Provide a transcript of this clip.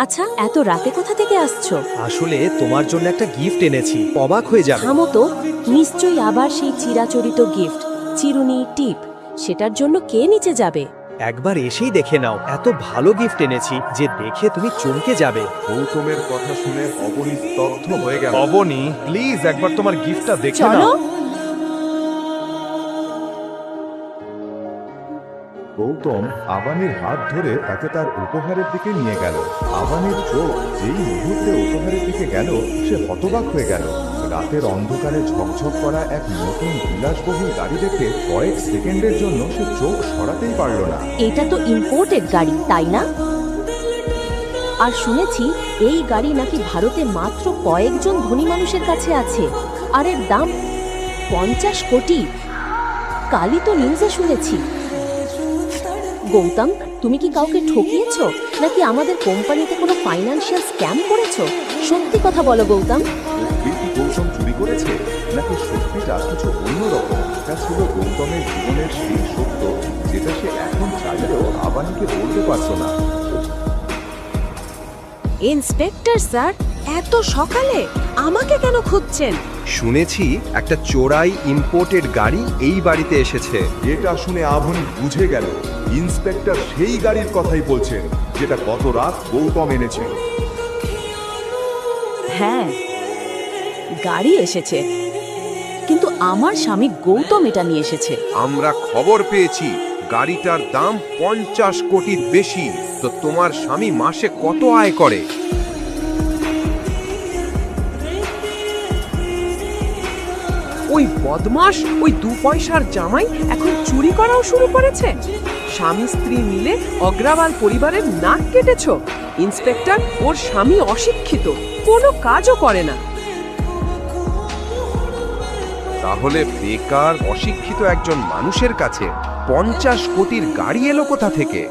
আচ্ছা, এত রাতে কোথা থেকে আসছো? আসলে তোমার জন্য একটা গিফট এনেছি, অবাক হয়ে যাবে। থামো তো, নিশ্চয়ই আবার সেই চিরাচরিত গিফট, চিরুনি, টিপ। সেটার জন্য কে নিচে যাবে? একবার এসেই দেখে নাও, এত ভালো গিফট এনেছি যে দেখে তুমি চমকে যাবে। গৌতমের কথা শুনে অবনী স্তব্ধ হয়ে গেল। অবনী, প্লিজ একবার তোমার গিফটটা দেখে চলো। নাও। গৌতম আবানির হাত ধরে তাকে তার উপহারের দিকে নিয়ে গেল। আবানির চোখ যেই মুহূর্তে উপহারের দিকে গেল, সে হতবাক হয়ে গেল। রাতের অন্ধকারে ঝকঝক করা এক নতুন বিলাসবহুল গাড়ি দেখে কয়েক সেকেন্ডের জন্য সে চোখ সরাতেই পারল না। এটা তো ইম্পোর্টেড গাড়ি, তাই না? আর শুনেছি এই গাড়ি নাকি ভারতে মাত্র কয়েকজন ধনী মানুষের কাছে আছে, আর এর দাম 50 কোটি। কালই তো নিউজে শুনেছি। গৌতম, তুমি কি কাউকে ঠকিয়েছো, নাকি আমাদের কোম্পানিতে কোনো ফাইন্যান্সিয়াল স্ক্যাম করেছো? সত্যি কথা বলো গৌতম। প্রকৃতি কি গৌতম চুরি করেছে, নাকি সত্যিটা কিছু অন্যরকম? এটা ছিল গৌতমের জীবনের সেই সত্য যেটা সে এখন চাইলেও আবানিকে বলতে পারত না। ইন্সপেক্টর স্যার, এত সকালে আমাকে কেন খুঁজছেন? শুনেছি একটা চোরাই ইম্পোর্টেড গাড়ি এই বাড়িতে এসেছে। এটা শুনে আভনি বুঝে গেল ইন্সপেক্টর সেই গাড়ির কথাই বলছেন যেটা গত রাত গৌতম এনেছে। হ্যাঁ, গাড়ি এসেছে, কিন্তু আমার স্বামী গৌতম এটা নিয়ে এসেছে। আমরা খবর পেয়েছি গাড়িটার দাম 50 কোটির বেশি। তো তোমার স্বামী মাসে কত আয় করে? ওই বদমাস, ওই 2 পয়সার জামাই এখন চুরি করাও শুরু করেছে। স্বামী স্ত্রী মিলে অগ্রাওয়াল পরিবারের নাক কেটেছ। ইন্সপেক্টর, ওর স্বামী অশিক্ষিত, কোনো কাজও করে না। তাহলে বেকার অশিক্ষিত একজন মানুষের কাছে 50 কোটির গাড়ি এলো কোথা থেকে?